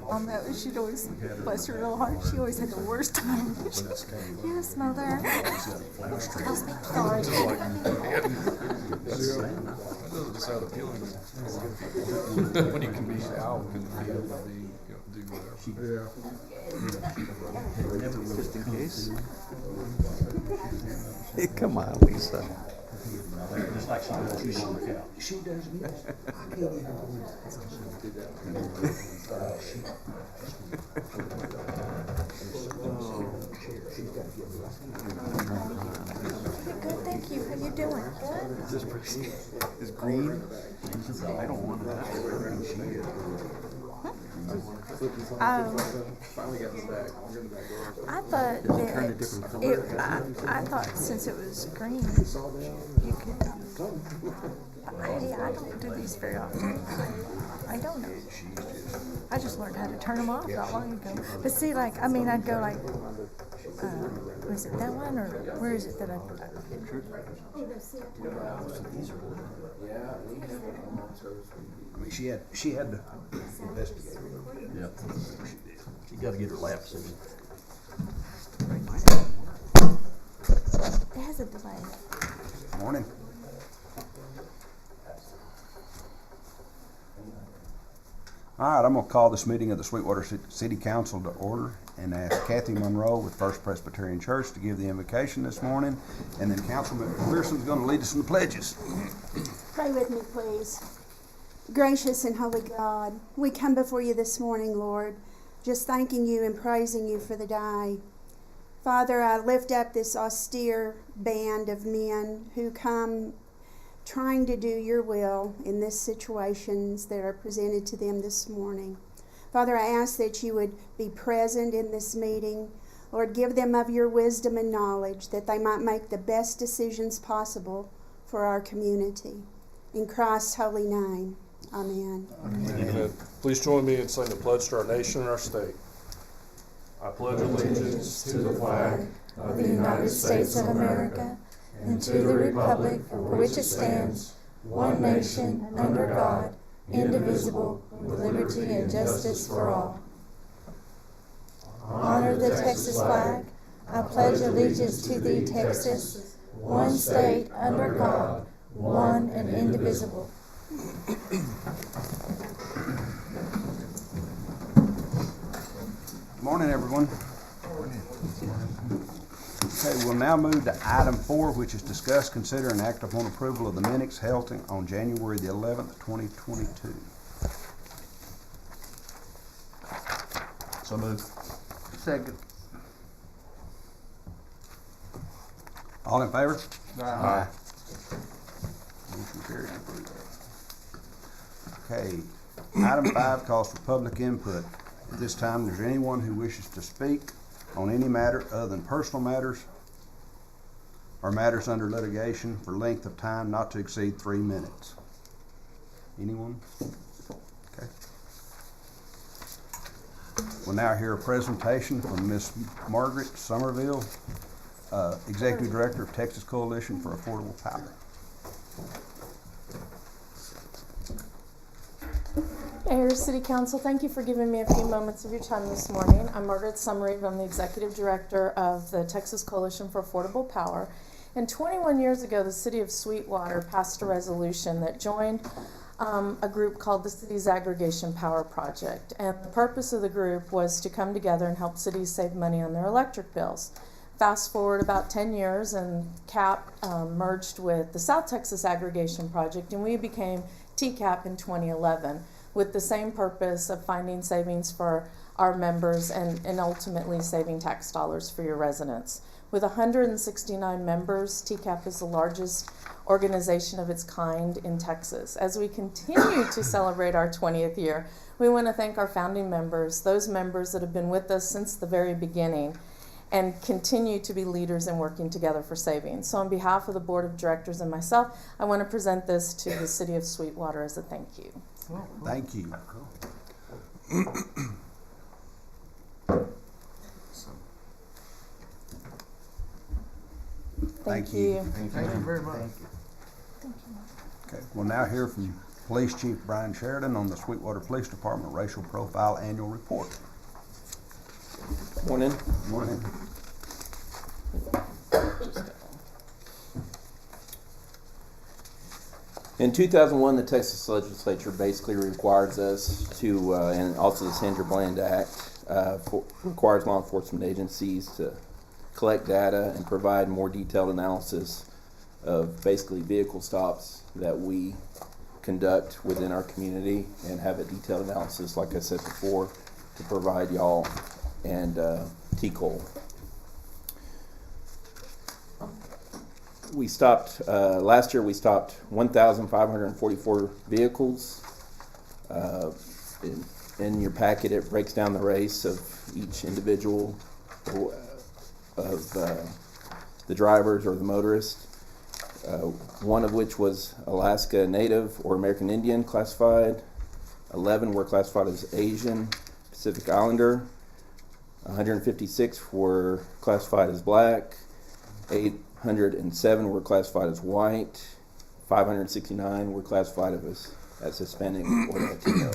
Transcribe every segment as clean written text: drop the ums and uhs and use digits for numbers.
on that. She'd always, bless her little heart, she always had the worst time. Yes, Mother. I'll speak sorry. That's how the feeling is. When you can be out in the field and be, do whatever. Just in case. Hey, come on, Lisa. Just like she does. Good, thank you. How you doing? Good? This person is green. I don't want that. I thought I thought since it was green, you could. I don't do these very often. I don't know. I just learned how to turn them off not long ago. But see, like, I mean, I'd go like, was it that one or where is it that I? I mean, she had to investigate. Yep. You got to get her lap suited. It has a delay. Morning. All right, I'm going to call this meeting of the Sweetwater City Council to order and ask Kathy Monroe with First Presbyterian Church to give the invocation this morning, and then Councilman Pearson's going to lead us in the pledges. Pray with me, please. Gracious and holy God, we come before you this morning, Lord, just thanking you and praising you for the day. Father, I lift up this austere band of men who come trying to do your will in these situations that are presented to them this morning. Father, I ask that you would be present in this meeting. Lord, give them of your wisdom and knowledge that they might make the best decisions possible for our community. In Christ's holy name, amen. Amen. Please join me in saying the pledge to our nation and our state. I pledge allegiance to the flag of the United States of America and to the republic for which it stands, one nation, under God, indivisible, with liberty and justice for all. Honor the Texas flag. I pledge allegiance to thee, Texas, one state, under God, one and indivisible. Good morning, everyone. Okay, we'll now move to item 4, which is discuss, consider, and act upon approval of the minutes held on January the 11th, 2022. So moved. Second. All in favor? Aye. Motion carried. Okay, item 5 calls for public input. At this time, if there's anyone who wishes to speak on any matter other than personal matters or matters under litigation for length of time not to exceed 3 minutes. Anyone? Okay. We'll now hear a presentation from Ms. Margaret Somerville, Executive Director of Texas Coalition for Affordable Power. Mayor, City Council, thank you for giving me a few moments of your time this morning. I'm Margaret Somerville. I'm the Executive Director of the Texas Coalition for Affordable Power. And 21 years ago, the City of Sweetwater passed a resolution that joined a group called the City's Aggregation Power Project. And the purpose of the group was to come together and help cities save money on their electric bills. Fast forward about 10 years, and CAP merged with the South Texas Aggregation Project, and we became TCAP in 2011. With the same purpose of finding savings for our members and ultimately saving tax dollars for your residents. With 169 members, TCAP is the largest organization of its kind in Texas. As we continue to celebrate our 20th year, we want to thank our founding members, those members that have been with us since the very beginning and continue to be leaders in working together for savings. So on behalf of the Board of Directors and myself, I want to present this to the City of Sweetwater as a thank you. Thank you. Thank you. Thank you very much. Okay, we'll now hear from Police Chief Brian Sheridan on the Sweetwater Police Department Racial Profile Annual Report. Morning. Morning. In 2001, the Texas legislature basically requires us to, and also the Sandra Bland Act, requires law enforcement agencies to collect data and provide more detailed analysis of basically vehicle stops that we conduct within our community, and have a detailed analysis, like I said before, to provide y'all and TCOL. We stopped, last year we stopped 1,544 vehicles. In your packet, it breaks down the race of each individual of the drivers or the motorists. One of which was Alaska Native or American Indian classified. 11 were classified as Asian Pacific Islander. 156 were classified as black. 807 were classified as white. 569 were classified as Hispanic or Latino.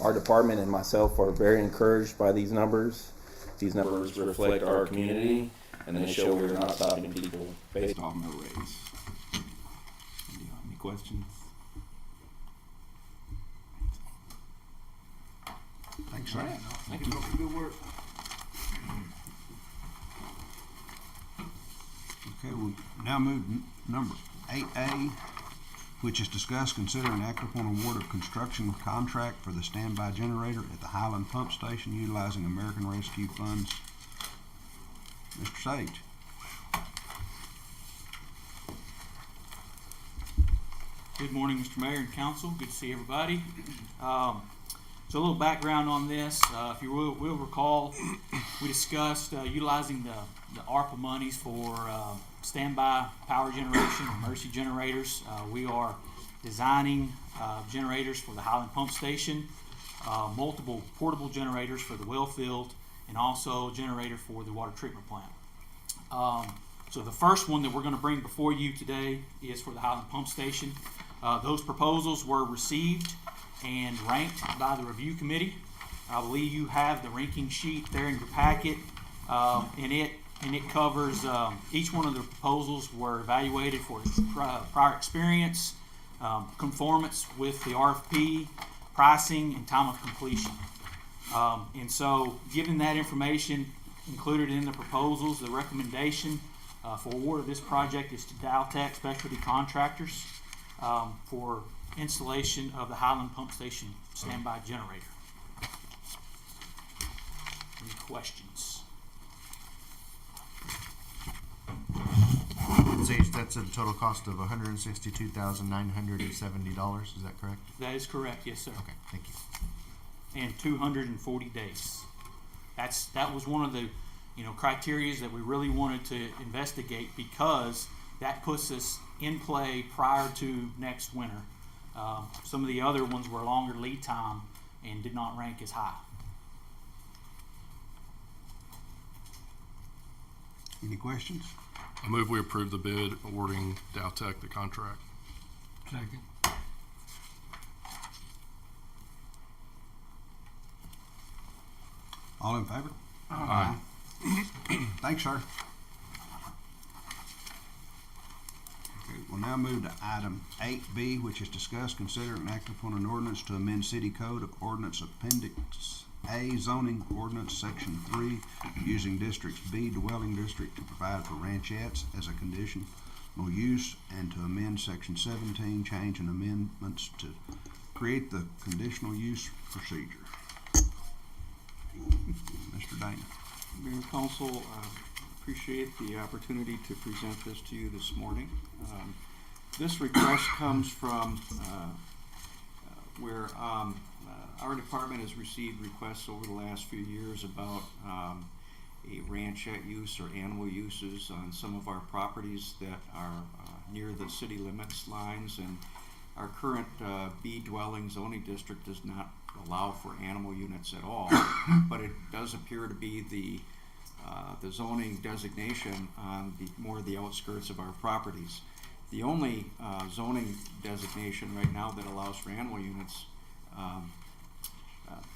Our department and myself are very encouraged by these numbers. These numbers reflect our community, and they show we're not stopping people based on their race. Any questions? Thanks, sir. Thank you for good work. Okay, we'll now move to number 8A, which is discuss, consider, and act upon award of construction contract for the standby generator at the Highland Pump Station utilizing American Rescue Funds. Mr. Sage. Good morning, Mr. Mayor and Council. Good to see everybody. So a little background on this. If you will recall, we discussed utilizing the ARPA monies for standby power generation, or emergency generators. We are designing generators for the Highland Pump Station, multiple portable generators for the well field, and also a generator for the water treatment plant. So the first one that we're going to bring before you today is for the Highland Pump Station. Those proposals were received and ranked by the review committee. I believe you have the ranking sheet there in your packet, and it covers each one of the proposals were evaluated for prior experience, conformance with the RFP, pricing, and time of completion. And so, given that information included in the proposals, the recommendation for award of this project is to Dowtech Specialty Contractors for installation of the Highland Pump Station standby generator. Any questions? That's a total cost of $162,970. Is that correct? That is correct, yes, sir. Okay, thank you. And 240 days. That was one of the criteria that we really wanted to investigate, because that puts us in play prior to next winter. Some of the other ones were longer lead time and did not rank as high. Any questions? I move we approve the bid awarding Dowtech the contract. Second. All in favor? Aye. Thanks, sir. Okay, we'll now move to item 8B, which is discuss, consider, and act upon an ordinance to amend City Code of Ordinance Appendix A zoning ordinance section 3 using districts B dwelling district to provide for ranchettes as a conditional use, and to amend section 17, change and amendments to create the conditional use procedure. Mr. Dana. Mayor and Council, appreciate the opportunity to present this to you this morning. This request comes from where our department has received requests over the last few years about a ranchette use or animal uses on some of our properties that are near the city limits lines, and our current B dwelling zoning district does not allow for animal units at all, but it does appear to be the zoning designation on more of the outskirts of our properties. The only zoning designation right now that allows for animal units,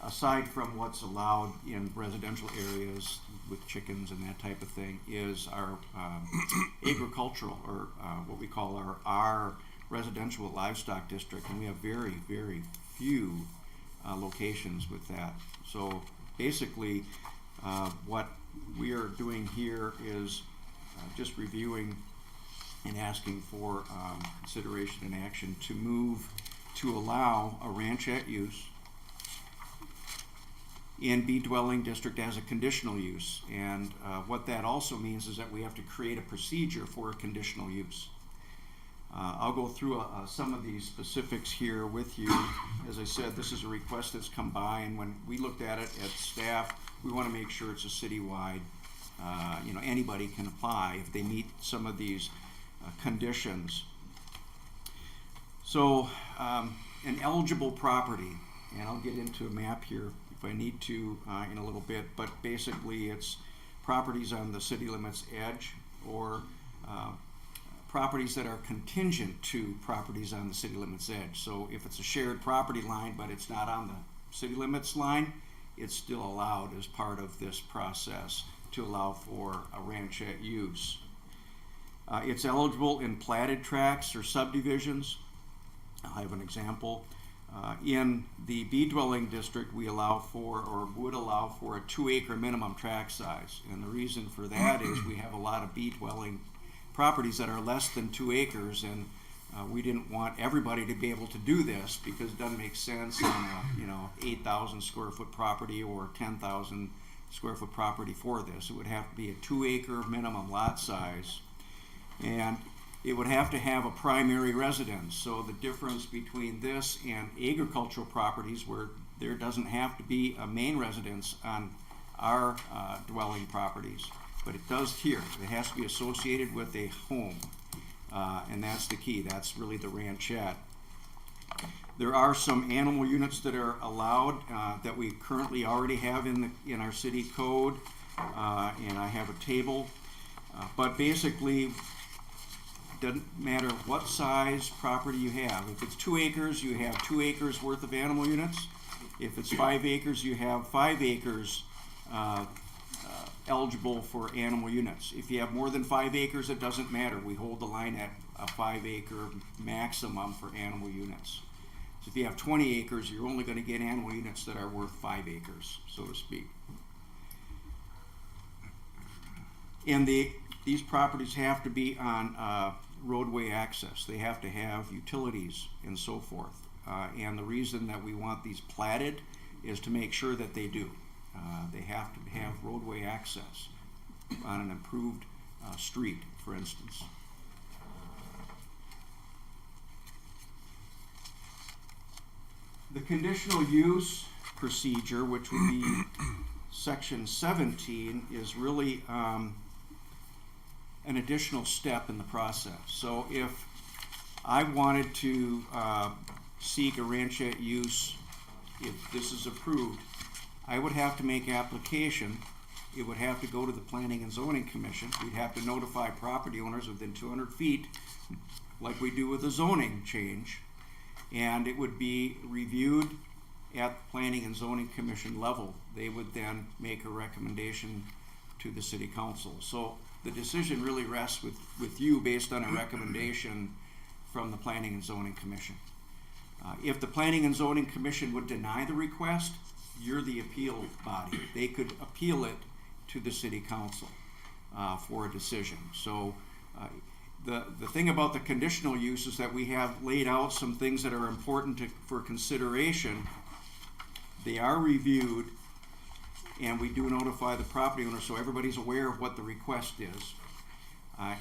aside from what's allowed in residential areas with chickens and that type of thing, is our agricultural, or what we call our residential livestock district, and we have very, very few locations with that. So basically, what we are doing here is just reviewing and asking for consideration and action to move to allow a ranchette use in B dwelling district as a conditional use. And what that also means is that we have to create a procedure for a conditional use. I'll go through some of these specifics here with you. As I said, this is a request that's come by, and when we looked at it at staff, we want to make sure it's a citywide, anybody can apply if they meet some of these conditions. So an eligible property, and I'll get into a map here if I need to in a little bit, but basically it's properties on the city limits edge, or properties that are contingent to properties on the city limits edge. So if it's a shared property line but it's not on the city limits line, it's still allowed as part of this process to allow for a ranchette use. It's eligible in platted tracts or subdivisions. I have an example. In the B dwelling district, we allow for, or would allow for, a 2-acre minimum tract size. And the reason for that is we have a lot of B dwelling properties that are less than 2 acres, and we didn't want everybody to be able to do this, because it doesn't make sense on a 8,000 square foot property or 10,000 square foot property for this. It would have to be a 2-acre minimum lot size, and it would have to have a primary residence. So the difference between this and agricultural properties, where there doesn't have to be a main residence on our dwelling properties, but it does here. It has to be associated with a home, and that's the key. That's really the ranchette. There are some animal units that are allowed that we currently already have in our city code, and I have a table. But basically, doesn't matter what size property you have. If it's 2 acres, you have 2 acres worth of animal units. If it's 5 acres, you have 5 acres eligible for animal units. If you have more than 5 acres, it doesn't matter. We hold the line at a 5-acre maximum for animal units. So if you have 20 acres, you're only going to get animal units that are worth 5 acres, so to speak. And these properties have to be on roadway access. They have to have utilities and so forth. And the reason that we want these platted is to make sure that they do. They have to have roadway access on an improved street, for instance. The conditional use procedure, which would be section 17, is really an additional step in the process. So if I wanted to seek a ranchette use, if this is approved, I would have to make application. It would have to go to the Planning and Zoning Commission. We'd have to notify property owners within 200 feet, like we do with a zoning change, and it would be reviewed at the Planning and Zoning Commission level. They would then make a recommendation to the City Council. So the decision really rests with you based on a recommendation from the Planning and Zoning Commission. If the Planning and Zoning Commission would deny the request, you're the appeal body. They could appeal it to the City Council for a decision. So the thing about the conditional use is that we have laid out some things that are important for consideration. They are reviewed, and we do notify the property owner so everybody's aware of what the request is.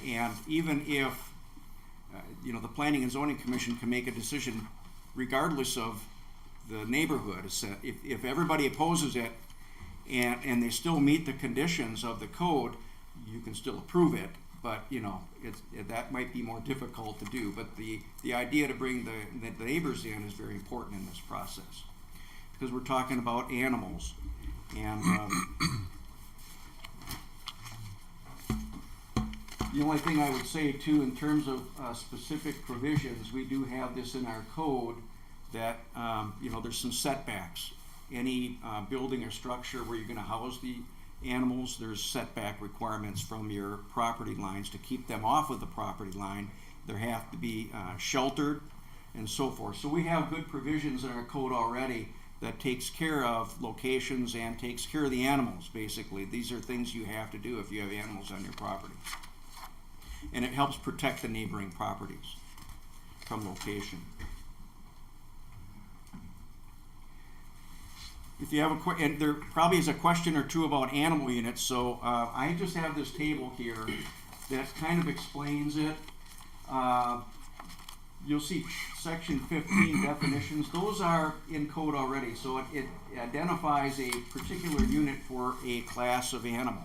And even if the Planning and Zoning Commission can make a decision regardless of the neighborhood, if everybody opposes it and they still meet the conditions of the code, you can still approve it. But that might be more difficult to do. But the idea to bring the neighbors in is very important in this process, because we're talking about animals. And The only thing I would say too, in terms of specific provisions, we do have this in our code that, there's some setbacks. Any building or structure where you're gonna house the animals, there's setback requirements from your property lines to keep them off of the property line. There have to be sheltered and so forth. So we have good provisions in our code already that takes care of locations and takes care of the animals, basically. These are things you have to do if you have animals on your property. And it helps protect the neighboring properties from location. If you have and there probably is a question or two about animal units, so I just have this table here that kind of explains it. You'll see section 15 definitions. Those are in code already, so it identifies a particular unit for a class of animal.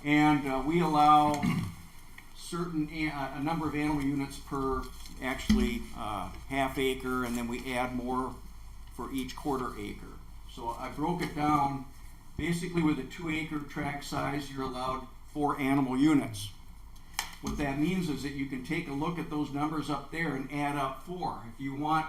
And we allow a number of animal units per actually half acre, and then we add more for each quarter acre. So I broke it down. Basically, with a 2 acre tract size, you're allowed 4 animal units. What that means is that you can take a look at those numbers up there and add up 4. If you want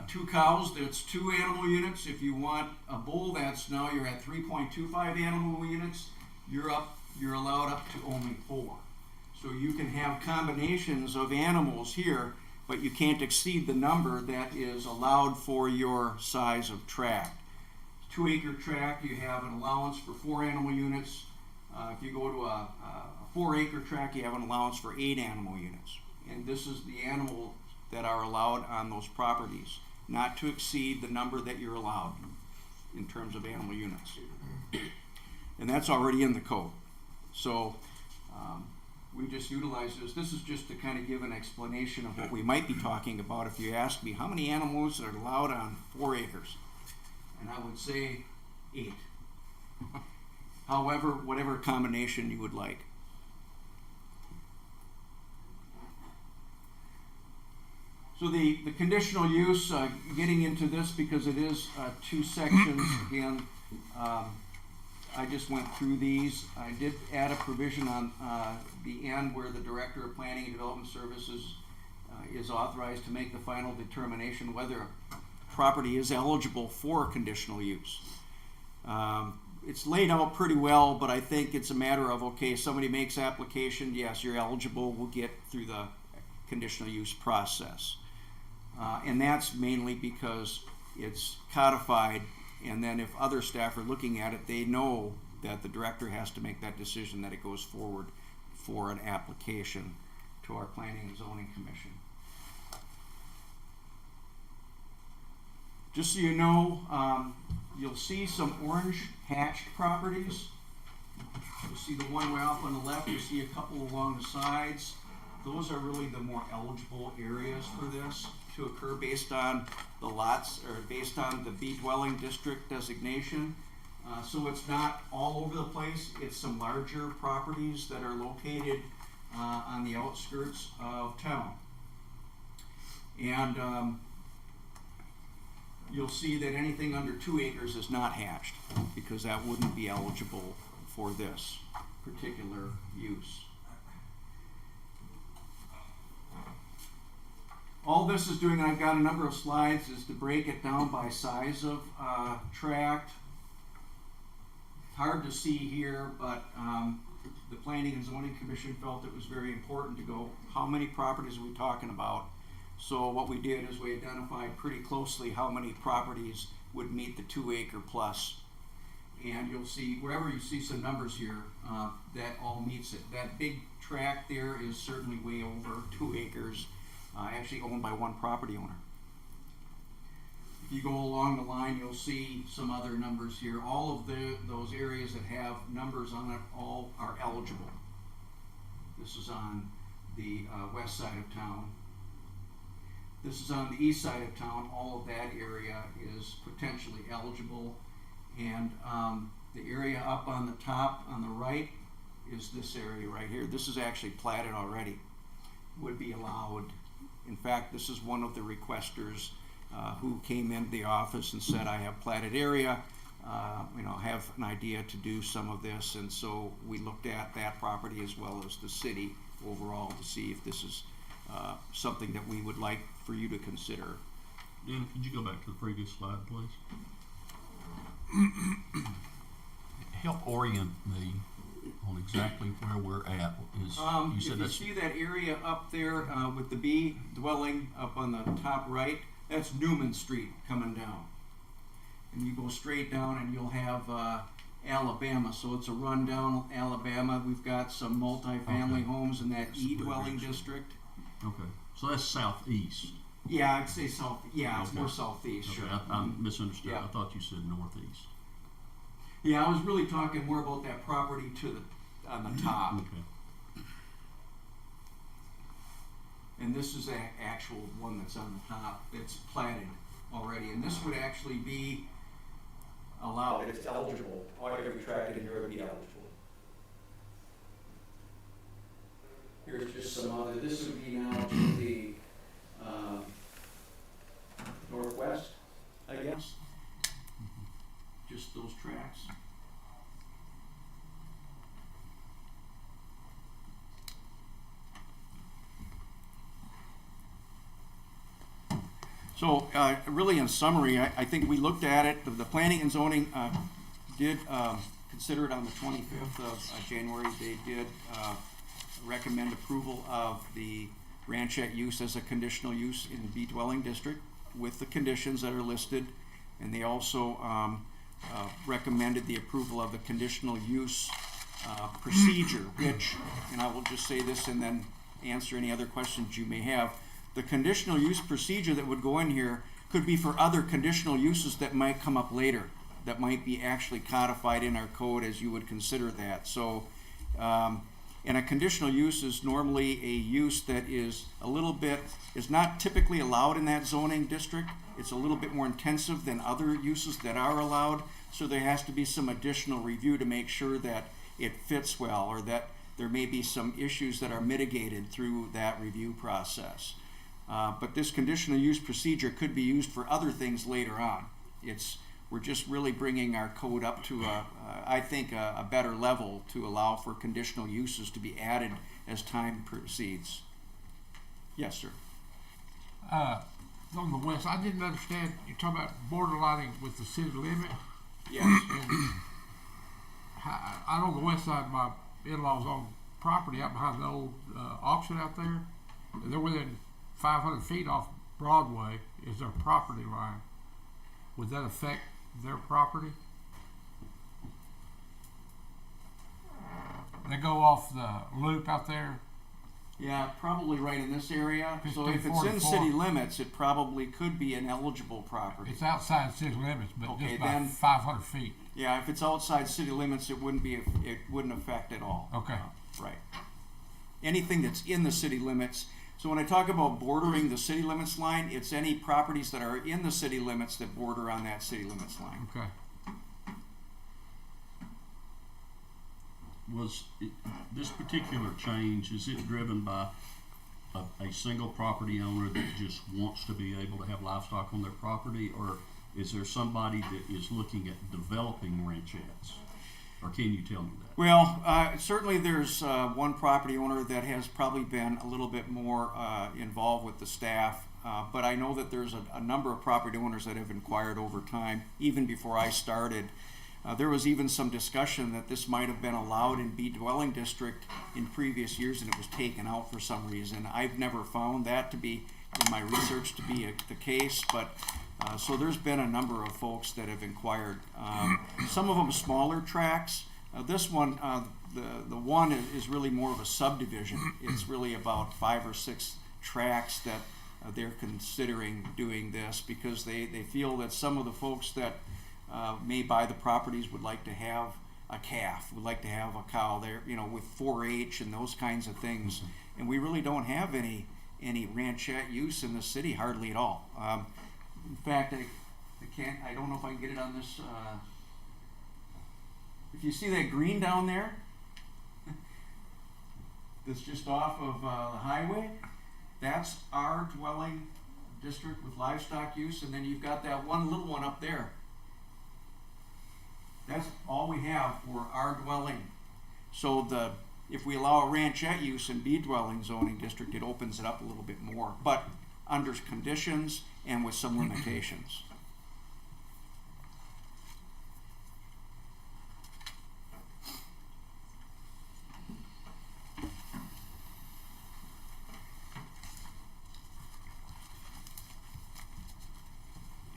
2 cows, that's 2 animal units. If you want a bull, that's now you're at 3.25 animal units. You're allowed up to only 4. So you can have combinations of animals here, but you can't exceed the number that is allowed for your size of tract. 2 acre tract, you have an allowance for 4 animal units. If you go to a 4 acre tract, you have an allowance for 8 animal units. And this is the animals that are allowed on those properties, not to exceed the number that you're allowed in terms of animal units. And that's already in the code. So we just utilize this. This is just to kind of give an explanation of what we might be talking about if you ask me how many animals are allowed on 4 acres. And I would say 8. However, whatever combination you would like. So the conditional use, getting into this because it is 2 sections. Again, I just went through these. I did add a provision on the end where the Director of Planning and Development Services is authorized to make the final determination whether a property is eligible for conditional use. It's laid out pretty well, but I think it's a matter of, okay, somebody makes application, yes, you're eligible, we'll get through the conditional use process. And that's mainly because it's codified, and then if other staff are looking at it, they know that the director has to make that decision that it goes forward for an application to our Planning and Zoning Commission. Just so you know, you'll see some orange hatched properties. You'll see the one way off on the left, you'll see a couple along the sides. Those are really the more eligible areas for this to occur based on the lots, or based on the bee dwelling district designation. So it's not all over the place. It's some larger properties that are located on the outskirts of town. And you'll see that anything under 2 acres is not hatched because that wouldn't be eligible for this particular use. All this is doing, I've got a number of slides, is to break it down by size of tract. Hard to see here, but the Planning and Zoning Commission felt it was very important to go, how many properties are we talking about? So what we did is we identified pretty closely how many properties would meet the 2 acre plus. And you'll see, wherever you see some numbers here, that all meets it. That big tract there is certainly way over 2 acres, actually owned by one property owner. If you go along the line, you'll see some other numbers here. All of those areas that have numbers on it all are eligible. This is on the west side of town. This is on the east side of town. All of that area is potentially eligible. And the area up on the top on the right is this area right here. This is actually platted already, would be allowed. In fact, this is one of the requesters who came into the office and said, I have platted area. have an idea to do some of this, and so we looked at that property as well as the city overall to see if this is something that we would like for you to consider. Dan, could you go back to the previous slide, please? Help orient me on exactly where we're at. You said if you see that area up there with the B dwelling up on the top right, that's Newman Street coming down. And you go straight down and you'll have Alabama. So it's a rundown Alabama. We've got some multi-family homes in that E dwelling district. Okay, so that's southeast. Yeah, I'd say south. Yeah, it's Okay. more southeast. Okay, Sure. I misunderstood. Yeah. I thought you said northeast. Yeah, I was really talking more about that property on the top. Okay. And this is the actual one that's on the top. It's platted already, and this would actually be allowed. It's eligible. All you retracted and you're be eligible. Here's just some other. This would be now to the northwest, I guess. Just those tracks. So, really in summary, I think we looked at it. The planning and zoning did consider it on the 25th of January. They did recommend approval of the ranchette use as a conditional use in the B dwelling district with the conditions that are listed. And they also recommended the approval of the conditional use procedure, which, and I will just say this and then answer any other questions you may have. The conditional use procedure that would go in here could be for other conditional uses that might come up later, that might be actually codified in our code as you would consider that. So, and a conditional use is normally a use that is not typically allowed in that zoning district. It's a little bit more intensive than other uses that are allowed. So there has to be some additional review to make sure that it fits well, or that there may be some issues that are mitigated through that review process. But this conditional use procedure could be used for other things later on. We're just really bringing our code up to I think a better level to allow for conditional uses to be added as time proceeds. Yes, sir. On the west, I didn't understand, you're talking about borderlining with the city limit. Yes. And out on the west side, my in-laws own property out behind the old auction out there. They're within 500 feet off Broadway is their property line. Would that affect their property? They go off the loop out there. Yeah, probably right in this area. So if it's in 1544. city limits, it probably could be an eligible property. It's outside city limits, but Okay, just by then- 500 feet. Yeah, if it's outside city limits, it wouldn't affect at all. Okay. Right. Anything that's in the city limits. So when I talk about bordering the city limits line, it's any properties that are in the city limits that border on that city limits line. Okay. This particular change, is it driven by a single property owner that just wants to be able to have livestock on their property, or is there somebody that is looking at developing ranchettes? Or can you tell me that? Well, certainly there's one property owner that has probably been a little bit more involved with the staff, but I know that there's a number of property owners that have inquired over time, even before I started. There was even some discussion that this might have been allowed in B dwelling district in previous years, and it was taken out for some reason. I've never found that to be, in my research, to be the case, but so there's been a number of folks that have inquired. Some of them smaller tracts. This one, the one is really more of a subdivision. It's really about 5 or 6 tracts that they're considering doing this, because they feel that some of the folks that may buy the properties would like to have a calf, would like to have a cow there, with 4-H and those kinds of things. And we really don't have any ranchette use in the city, hardly at all. In fact, I don't know if I can get it on this. If you see that green down there, that's just off of the highway, that's our dwelling district with livestock use, and then you've got that one little one up there. That's all we have for our dwelling. So if we allow a ranchette use in B dwelling zoning district, it opens it up a little bit more, but under conditions and with some limitations.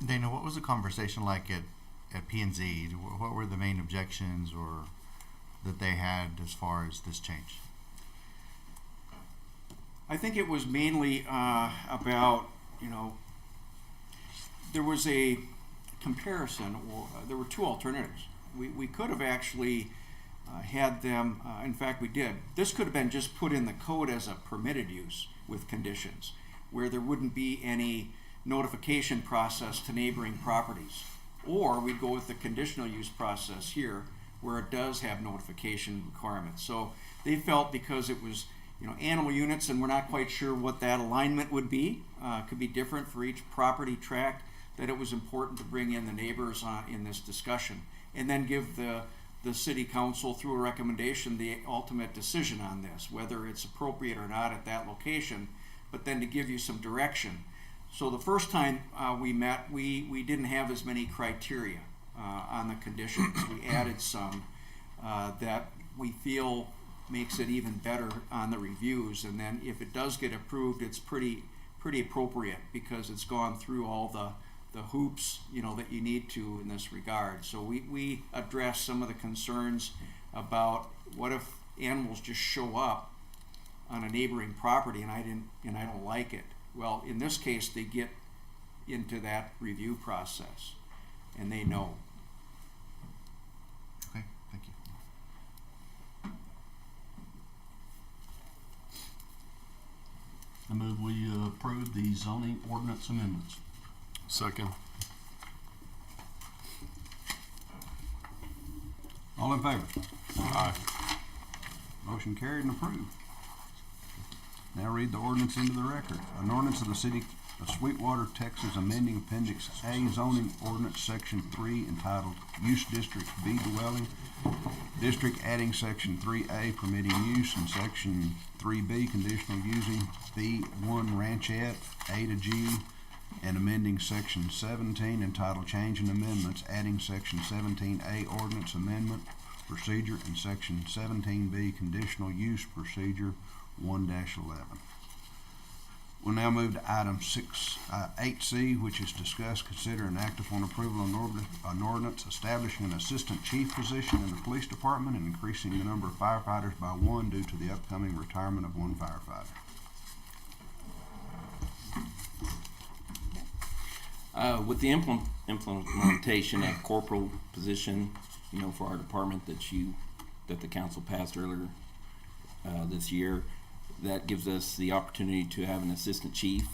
Dana, what was the conversation like at P&Z? What were the main objections or that they had as far as this change? I think it was mainly about, there was a comparison, or there were two alternatives. We could have actually had them, in fact we did. This could have been just put in the code as a permitted use with conditions, where there wouldn't be any notification process to neighboring properties. Or we'd go with the conditional use process here, where it does have notification requirements. So they felt because it was animal units, and we're not quite sure what that alignment would be, could be different for each property tract, that it was important to bring in the neighbors in this discussion, and then give the city council, through a recommendation, the ultimate decision on this, whether it's appropriate or not at that location, but then to give you some direction. So the first time we met, we didn't have as many criteria on the conditions. We added some that we feel makes it even better on the reviews, and then if it does get approved, it's pretty appropriate because it's gone through all the hoops that you need to in this regard. So we address some of the concerns about what if animals just show up on a neighboring property and I don't like it. Well, in this case, they get into that review process and they know. Okay, thank you. I move we approve the zoning ordinance amendments. Second. All in favor? Aye. Motion carried and approved. Now read the ordinance into the record. An ordinance of the City of Sweetwater, Texas, amending Appendix A zoning ordinance Section 3 entitled Use District B Dwelling District, adding Section 3A permitting use and Section 3B conditional using B1 ranchette A to G, and amending Section 17 entitled Change and Amendments, adding Section 17A ordinance amendment procedure and Section 17B conditional use procedure 1-11. We'll now move to item 8C, which is discuss, consider, and act upon approval of an ordinance establishing an assistant chief position in the police department and increasing the number of firefighters by one due to the upcoming retirement of one firefighter. With the implementation of corporal position, for our department that the council passed earlier this year, that gives us the opportunity to have an assistant chief.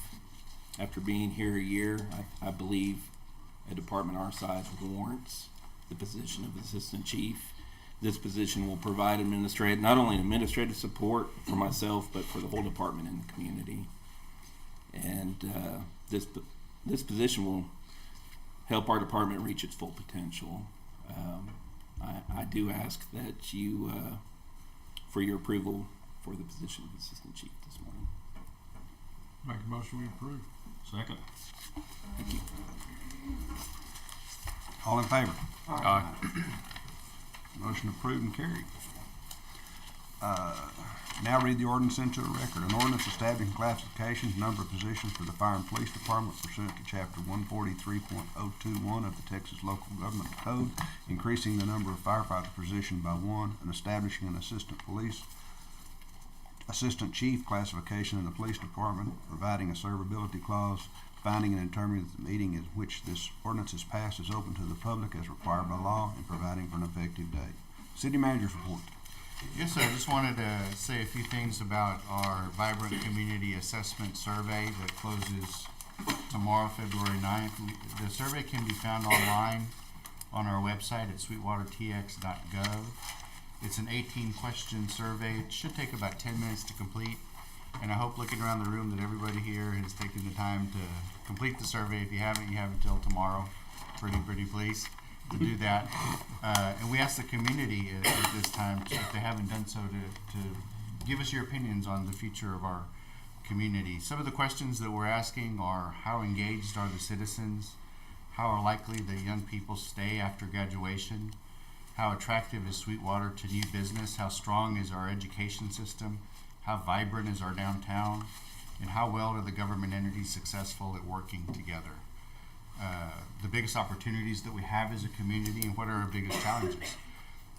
After being here a year, I believe a department our size warrants the position of assistant chief. This position will provide not only administrative support for myself, but for the whole department and the community. And this position will help our department reach its full potential. I do ask that you, for your approval for the position of assistant chief this morning. Make a motion we approve. Second. Thank you. All in favor? Aye. Motion approved and carried. Now read the ordinance into the record. An ordinance establishing classifications, number of positions for the fire and police department pursuant to chapter 143.021 of the Texas Local Government Code, increasing the number of firefighter positions by one, and establishing an assistant chief classification in the police department, providing a servability clause, finding and determining that the meeting in which this ordinance is passed is open to the public as required by law, and providing for an effective date. City manager's report. Yes, sir. I just wanted to say a few things about our Vibrant Community Assessment Survey that closes tomorrow, February 9th. The survey can be found online on our website at sweetwatertx.gov. It's an 18-question survey. It should take about 10 minutes to complete, and I hope, looking around the room, that everybody here has taken the time to complete the survey. If you haven't, you have until tomorrow. Pretty please. to do that. And we ask the community at this time, if they haven't done so, to give us your opinions on the future of our community. Some of the questions that we're asking are: how engaged are the citizens? How are likely the young people stay after graduation? How attractive is Sweetwater to new business? How strong is our education system? How vibrant is our downtown? And how well are the government entities successful at working together? The biggest opportunities that we have as a community, and what are our biggest challenges?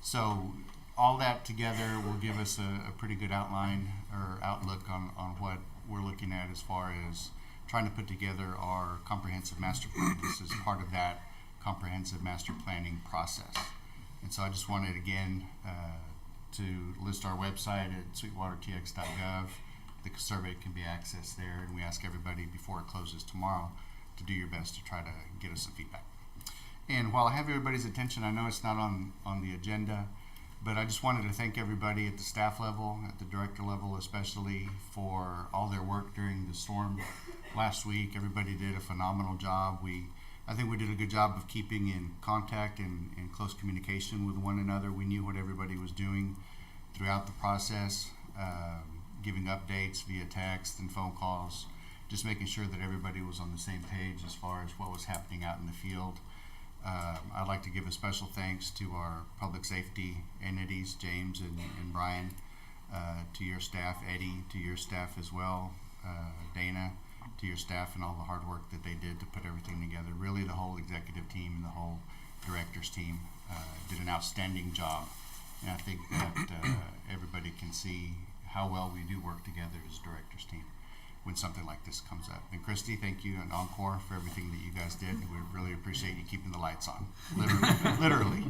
So all that together will give us a pretty good outline or outlook on what we're looking at as far as trying to put together our comprehensive master plan. This is part of that comprehensive master planning process. And so I just wanted again to list our website at sweetwatertx.gov. The survey can be accessed there, and we ask everybody before it closes tomorrow to do your best to try to get us some feedback. And while I have everybody's attention, I know it's not on the agenda, but I just wanted to thank everybody at the staff level, at the director level especially, for all their work during the storm last week. Everybody did a phenomenal job. I think we did a good job of keeping in contact and in close communication with one another. We knew what everybody was doing throughout the process, giving updates via text and phone calls, just making sure that everybody was on the same page as far as what was happening out in the field. I'd like to give a special thanks to our public safety entities, James and Brian, to your staff, Eddie, to your staff as well, Dana, to your staff and all the hard work that they did to put everything together. Really, the whole executive team and the whole directors team did an outstanding job. And I think that everybody can see how well we do work together as a directors team when something like this comes up. And Christy, thank you, and Encore for everything that you guys did. We really appreciate you keeping the lights on, literally.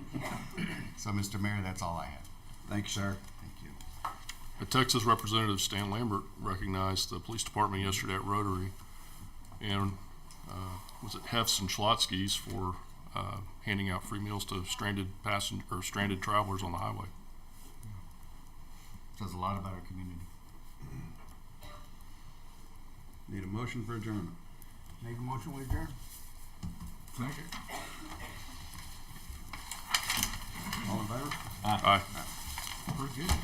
So, Mr. Mayor, that's all I have. Thank you, sir. Thank you. The Texas Representative Stan Lambert recognized the police department yesterday at Rotary, and was it Hefts and Schlotsky's for handing out free meals to stranded travelers on the highway. Says a lot about our community. Need a motion for adjournment. Make a motion, we adjourn. Second. All in favor? Aye. We're good.